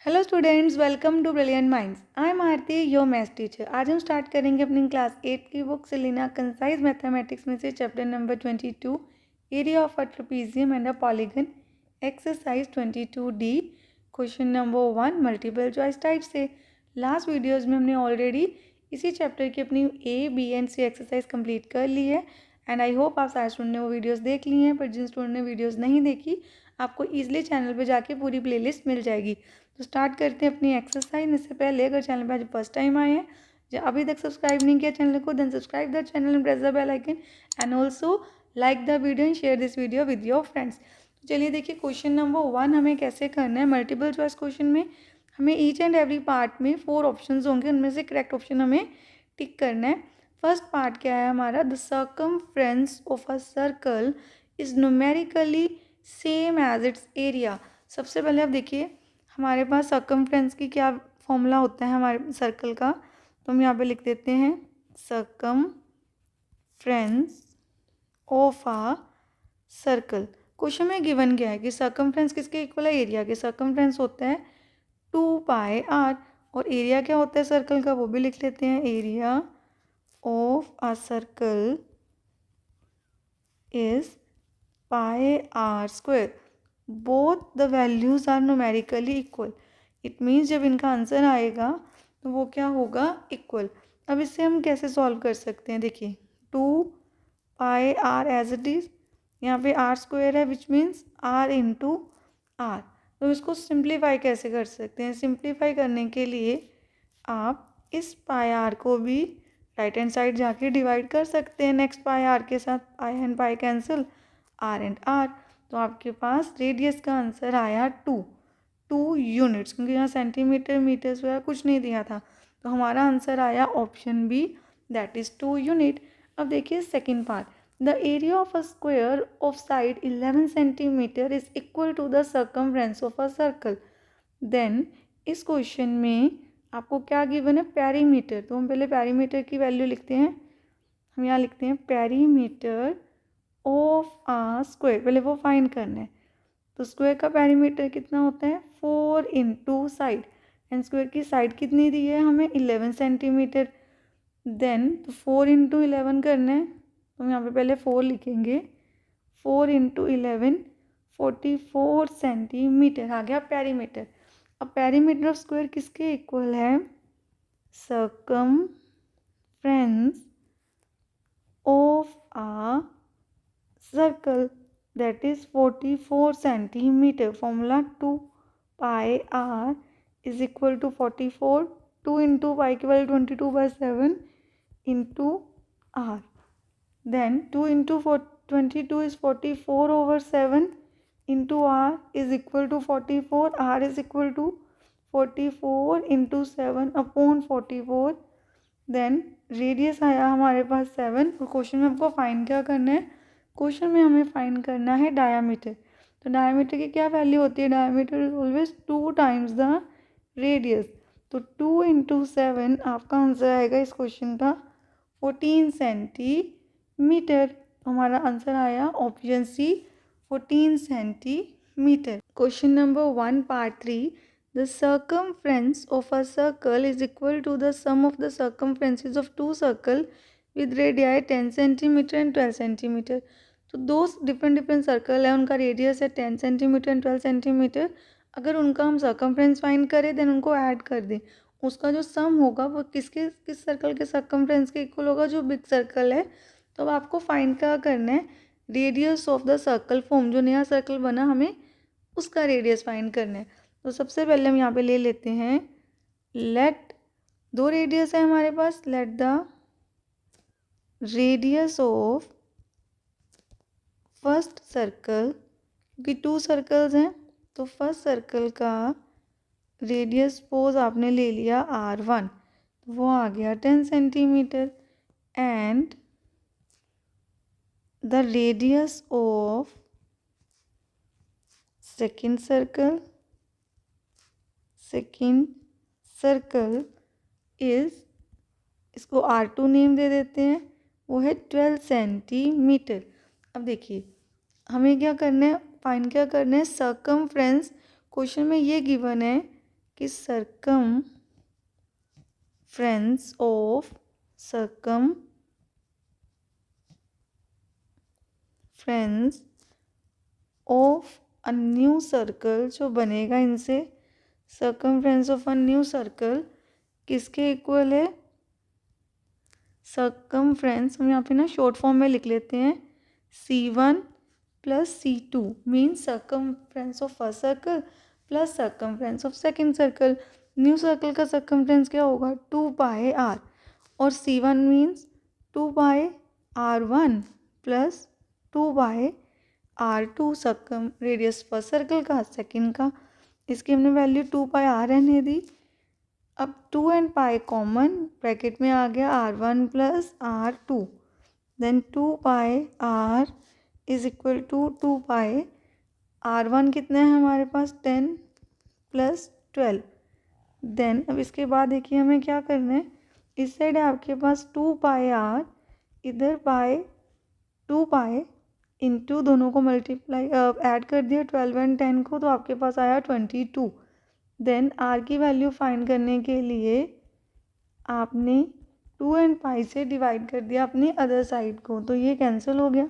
Hello students, welcome to Brilliant Minds. I am Aarti, your maths teacher. आज हम start करेंगे अपनी क्लास 8 की बुक सेलिना कंसाइज मैथमेटिक्स में से chapter number 22, area of a trapezium and a polygon, exercise 22D, question number 1 multiple choice type से। Last videos में हमने ऑलरेडी इसी चैप्टर की अपनी A, B and C exercise complete कर ली है एंड आई होप आप सारे स्टूडेंट ने वो वीडियोज़ देख ली हैं। पर जिन स्टूडेंट ने वीडियोज़ नहीं देखी, आपको ईजिली चैनल पर जाके पूरी प्लेलिस्ट मिल जाएगी। तो स्टार्ट करते हैं अपनी एक्सरसाइज। इससे पहले अगर चैनल पे आज फर्स्ट टाइम आए हैं, जो अभी तक सब्सक्राइब नहीं किया चैनल को, then subscribe the channel and press the bell icon and also like the video and share this video with your friends. तो चलिए देखिए, क्वेश्चन नंबर 1 हमें कैसे करना है। मल्टीपल चॉइस क्वेश्चन में हमें ईच एंड एवरी पार्ट में 4 ऑप्शन होंगे, उनमें से करेक्ट ऑप्शन हमें टिक करना है। फर्स्ट पार्ट क्या है हमारा, the circumference of a circle is numerically same as its area. सबसे पहले आप देखिए हमारे पास सर्कमफ्रेंस की क्या फॉर्मूला होता है हमारे सर्कल का, तो हम यहाँ पे लिख देते हैं circumference of a circle. Question में गिवन क्या है कि सर्कमफ्रेंस किसके इक्वल है, एरिया के। सर्कमफ्रेंस होता है 2πr और एरिया क्या होता है सर्कल का, वो भी लिख लेते हैं। Area of a circle is πr²। Both the values are numerically equal. It means जब इनका आंसर आएगा तो वो क्या होगा, इक्वल। अब इससे हम कैसे सॉल्व कर सकते हैं, देखिए 2πr एज इट इज़, यहाँ पे r² है which means r into r. तो इसको सिंप्लीफाई कैसे कर सकते हैं, सिंप्लीफाई करने के लिए आप इस πr को भी राइट हैंड साइड जाके डिवाइड कर सकते हैं नेक्स्ट πr के साथ। Pi and pi cancel, r and r। तो आपके पास रेडियस का आंसर आया 2 यूनिट्स, क्योंकि यहाँ सेंटीमीटर मीटर्स वगैरह कुछ नहीं दिया था। तो हमारा आंसर आया option B, that is 2 unit. अब देखिए second part, the area of a square of side 11 centimetre is equal to the circumference of a circle. Then इस क्वेश्चन में आपको क्या गिवन है, पेरीमीटर। तो हम पहले पेरीमीटर की वैल्यू लिखते हैं। हम यहाँ लिखते हैं पेरीमीटर ऑफ आ स्क्वायर, पहले वो फाइंड करना है। तो स्क्वायर का पेरीमीटर कितना होता है, 4 इंटू साइड, एंड स्क्वायर की साइड कितनी दी है हमें, 11 सेंटीमीटर। देन तो 4 इंटू 11 करना है, तो हम यहाँ पे पहले 4 लिखेंगे। 4 इंटू 11 44 सेंटीमीटर आ गया पेरीमीटर। अब पेरीमीटर ऑफ स्क्वायर किसके इक्वल है, circumference of a circle, that is 44 centimeter. Formula 2πr is equal to 44, 2 into pi की value 22/7 into r. Then 2 into 22 is 44/7 into r is equal to 44. r is equal to 44 into 7 upon 44. Then radius आया हमारे पास 7। और question में हमको find क्या करना है, question में हमें फाइंड करना है डायामीटर। तो डायामीटर की क्या वैल्यू होती है, diameter is always 2 times the radius. तो 2 इंटू 7 आपका आंसर आएगा इस क्वेश्चन का 14 सेंटीमीटर। हमारा आंसर आया option C, 14 centimetre. Question number 1 part 3, the circumference of a circle is equal to the sum of the circumferences of two circles with radii 10 centimetre and 12 centimetre. तो दो different circle है, उनका radius है 10 centimetre and 12 centimetre. अगर उनका हम circumference find करें then उनको ऐड कर दें, उसका जो सम होगा वो किस सर्कल के सर्कमफ्रेंस के इक्वल होगा, जो बिग सर्कल है। तो अब आपको फाइंड क्या करना है, radius of the circle form, जो नया सर्कल बना हमें उसका रेडियस फाइंड करना है। तो सबसे पहले हम यहाँ पे ले लेते हैं, लेट, दो रेडियस है हमारे पास, let the radius of first circle, क्योंकि 2 सर्कल्स हैं तो फर्स्ट सर्कल का रेडियस सपोज आपने ले लिया r1, तो वो आ गया 10 centimetre. And the radius of second circle is, इसको R2 नेम दे देते हैं, वो है 12 सेंटीमीटर। अब देखिए हमें क्या करना है, फाइंड क्या करना है, सर्कमफ्रेंस। क्वेश्चन में ये गिवन है कि circumference of a new circle जो बनेगा इनसे, circumference of a new circle किसके इक्वल है? सर्कमफ्रेंस हम यहाँ पे ना शॉर्ट फॉर्म में लिख लेते हैं, C1 plus C2 means circumference of first circle plus circumference of second circle. New circle का सर्कमफ्रेंस क्या होगा? 2πr, और C1 means 2πr1 plus 2πr2 circum radius first circle का, सेकेंड का। इसकी हमने वैल्यू 2πr रहने दी। अब 2 एंड पाई कॉमन, ब्रैकेट में आ गया r1 plus r2, then 2πr is equal to 2π, r1 कितना है हमारे पास 10 प्लस 12। देन अब इसके बाद देखिए हमें क्या करना है, इस साइड है आपके पास 2πr, इधर पाई 2π इंटू दोनों को मल्टीप्लाई ऐड कर दिया 12 एंड 10 को, तो आपके पास आया 22। देन r की वैल्यू फाइंड करने के लिए आपने 2 एंड पाई से डिवाइड कर दिया अपनी अदर साइड को, तो ये कैंसिल हो गया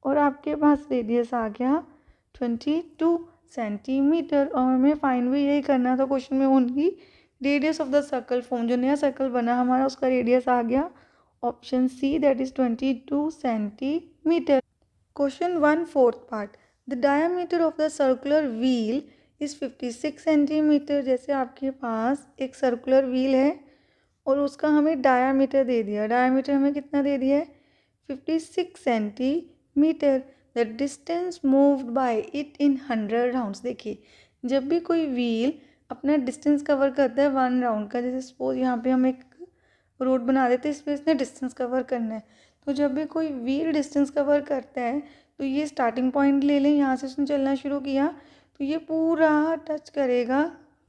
और आपके पास रेडियस आ गया 22 सेंटीमीटर। और हमें फाइंड भी यही करना था क्वेश्चन में, only radius of the circle form, जो नया सर्कल बना हमारा उसका रेडियस आ गया option C, that is 22 centimetre. Question 1 fourth part, the diameter of the circular wheel is 56 centimetre. जैसे आपके पास एक सर्कुलर व्हील है और उसका हमें डायमीटर दे दिया, डायमीटर हमें कितना दे दिया है? 56 centimetre. The distance moved by it in 100 rounds. देखिए जब भी कोई व्हील अपना डिस्टेंस कवर करता है 1 राउंड का, जैसे सपोज यहाँ पे हम एक रोड बना देते हैं, इस पर इसने डिस्टेंस कवर करना है, तो जब भी कोई व्हील डिस्टेंस कवर करता है तो ये स्टार्टिंग पॉइंट ले लें, यहाँ से उसने चलना शुरू किया तो ये पूरा टच करेगा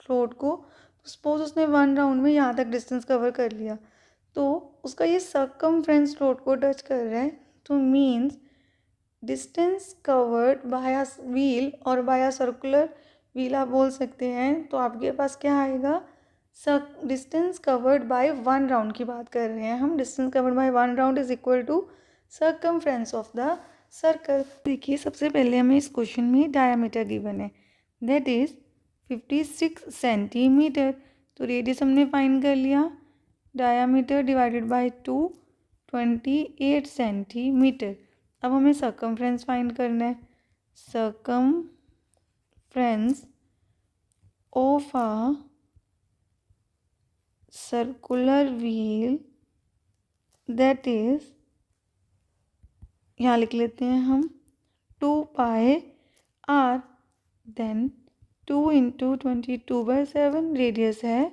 रोड को। सपोज उसने 1 राउंड में यहाँ तक डिस्टेंस कवर कर लिया, तो उसका ये सर्कमफ्रेंस रोड को टच कर रहा है, तो means distance covered by a wheel और बाय अ सर्कुलर व्हील आप बोल सकते हैं। तो आपके पास क्या आएगा? डिस्टेंस कवर्ड बाय 1 राउंड की बात कर रहे हैं हम, distance covered by 1 round is equal to circumference of the circle. देखिए सबसे पहले हमें इस क्वेश्चन में डायमीटर गिवन है, दैट इज 56 सेंटीमीटर। तो रेडियस हमने फाइंड कर लिया, डायमीटर डिवाइडेड बाय 2 28 सेंटीमीटर। अब हमें सर्कमफ्रेंस फाइंड करना है, circumference of a circular wheel, that is यहाँ लिख लेते हैं हम 2πr, देन 2 इंटू 22/7, रेडियस है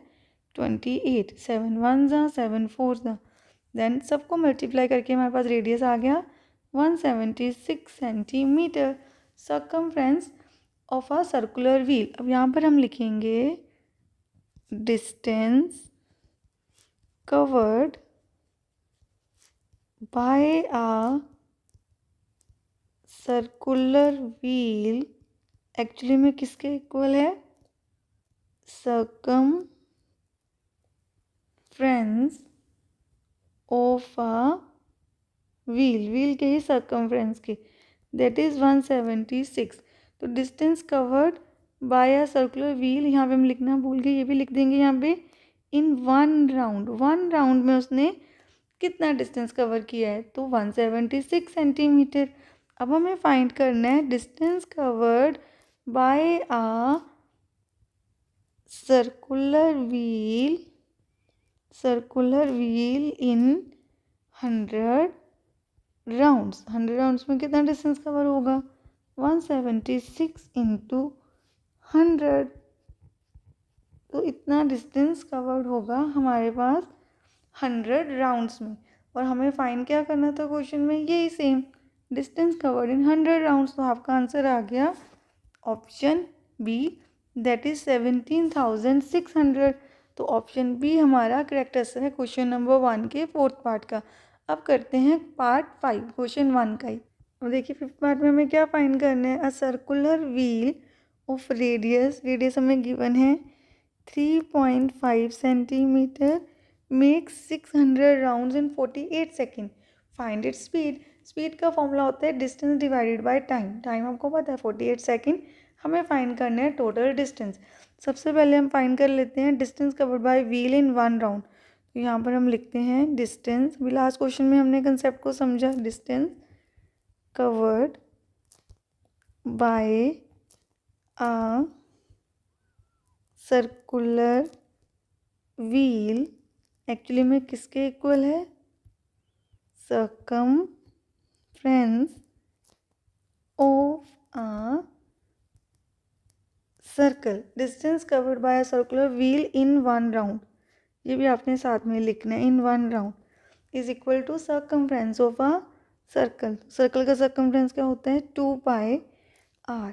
28, 7 1 जा 7 4 जा, देन सबको मल्टीप्लाई करके हमारे पास रेडियस आ गया 176 centimetre. Circumference of a circular wheel, अब यहाँ पर हम लिखेंगे distance covered by a circular wheel actually में किसके इक्वल है? Circumference of a wheel, wheel के ही सर्कमफ्रेंस के, दैट इज 176। तो distance covered by a circular wheel, यहाँ पे हम लिखना भूल गए, ये भी लिख देंगे यहाँ पे, इन 1 राउंड, 1 राउंड में उसने कितना डिस्टेंस कवर किया है? तो 176 सेंटीमीटर। अब हमें फाइंड करना है distance covered by a circular wheel in 100 rounds. 100 rounds में कितना डिस्टेंस कवर होगा? 176 इंटू 100, तो इतना डिस्टेंस कवर्ड होगा हमारे पास 100 राउंड्स में। और हमें फाइंड क्या करना था क्वेश्चन में? यही same, distance covered in 100 rounds. तो आपका आंसर आ गया ऑप्शन बी, दैट इज 17,600। तो ऑप्शन बी हमारा करेक्ट आंसर है क्वेश्चन नंबर 1 के 4th पार्ट का। अब करते हैं पार्ट 5 क्वेश्चन 1 का ही। और देखिए 5th पार्ट में हमें क्या फाइंड करना है? अ circular wheel of radius, radius हमें गिवन है 3.5 centimeter makes 600 rounds in 48 second. Find it speed. Speed का फॉर्मूला होता है distance divided by time. Time आपको पता है 48 सेकेंड. हमें फाइंड करना है टोटल डिस्टेंस. सबसे पहले हम फाइंड कर लेते हैं distance covered bye wheel in 1 round. तो यहाँ पर हम लिखते हैं डिस्टेंस. अभी लास्ट क्वेश्चन में हमने कंसेप्ट को समझा. Distance covered by a circular wheel actually में किसके इक्वल है? Circumference of a circle. Distance covered by a circular wheel in 1 round. ये भी आपने साथ में लिखना है. In 1 round is equal to circumference of a circle. Circle का सर्कमफ्रेंस क्या होता है? 2πr.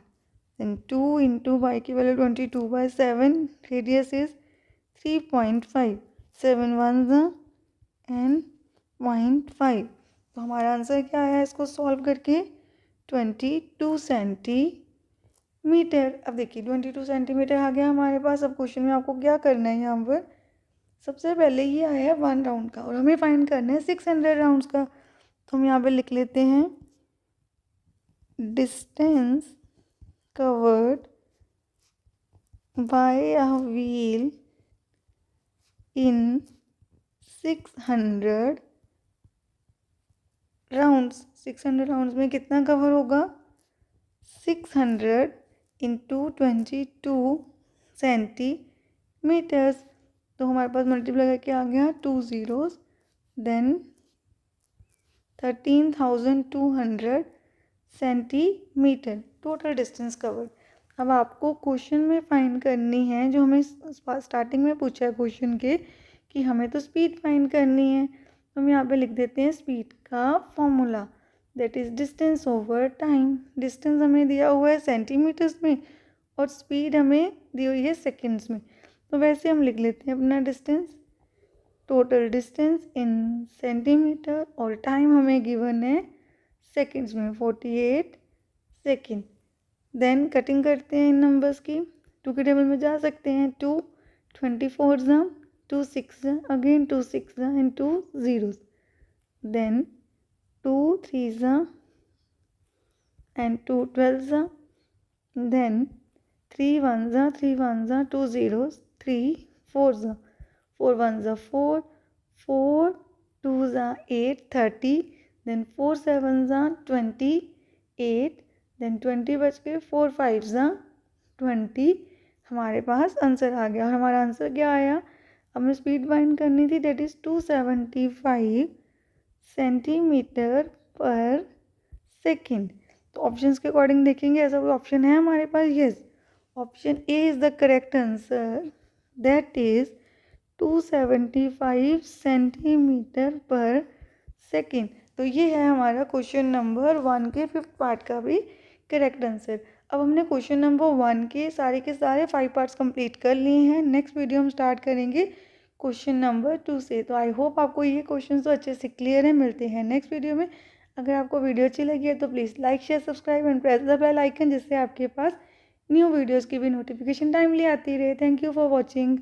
then 2 into y की वैल्यू 22/7. Radius is 3.5. 7 1 and 0.5. तो हमारा आंसर क्या आया इसको सॉल्व करके? 22 सेंटीमीटर. अब देखिए 22 सेंटीमीटर आ गया हमारे पास. अब क्वेश्चन में आपको क्या करना है? यहाँ पर सबसे पहले ये आया है 1 राउंड का और हमें फाइंड करना है 600 राउंड्स का. तो हम यहाँ पे लिख लेते हैं distance covered by a wheel in 600 rounds. 600 rounds में कितना कवर होगा? 600 इंटू 22 सेंटीमीटर्स. तो हमारे पास मल्टीप्लाई करके आ गया 2 zeros. Then 13,200 centimetre total distance covered. अब आपको क्वेश्चन में फाइंड करनी है जो हमें स्टार्टिंग में पूछा है क्वेश्चन के कि हमें तो स्पीड फाइंड करनी है. तो हम यहाँ पे लिख देते हैं स्पीड का formula that is distance over time. Distance हमें दिया हुआ है सेंटीमीटर्स में और स्पीड हमें दी हुई है सेकेंड्स में. तो वैसे हम लिख लेते हैं अपना distance. Total distance in centimetre और टाइम हमें गिवन है सेकेंड्स में 48 सेकेंड. देन कटिंग करते हैं इन नंबर्स की. 2 के टेबल में जा सकते हैं. 2 24 2 6 again 2 6 and 2 zeros. Then 2 3 and 2 12. Then 3 1 3 1 2 zeros. 3 4 4 1 4 4 2 8 30. Then 4 7 28. Then 20 बच के 4 5 20. हमारे पास आंसर आ गया. और हमारा आंसर क्या आया? हमें स्पीड फाइंड करनी थी that is 275 centimetre per second. तो ऑप्शंस के अकॉर्डिंग देखेंगे ऐसा कोई ऑप्शन है हमारे पास? Yes, option A is the correct answer. That is 275 centimetre per second. तो ये है हमारा क्वेश्चन नंबर 1 के 5th पार्ट का भी करेक्ट आंसर. अब हमने क्वेश्चन नंबर 1 के सारे 5 पार्ट्स कंप्लीट कर लिए हैं. नेक्स्ट वीडियो हम स्टार्ट करेंगे क्वेश्चन नंबर 2 से. तो आई होप आपको ये क्वेश्चन तो अच्छे से क्लियर है. मिलते हैं नेक्स्ट वीडियो में. अगर आपको वीडियो अच्छी लगी है तो please like share subscribe and press the bell icon जिससे आपके पास न्यू वीडियोज़ की भी नोटिफिकेशन टाइमली आती रहे. Thank you for watching.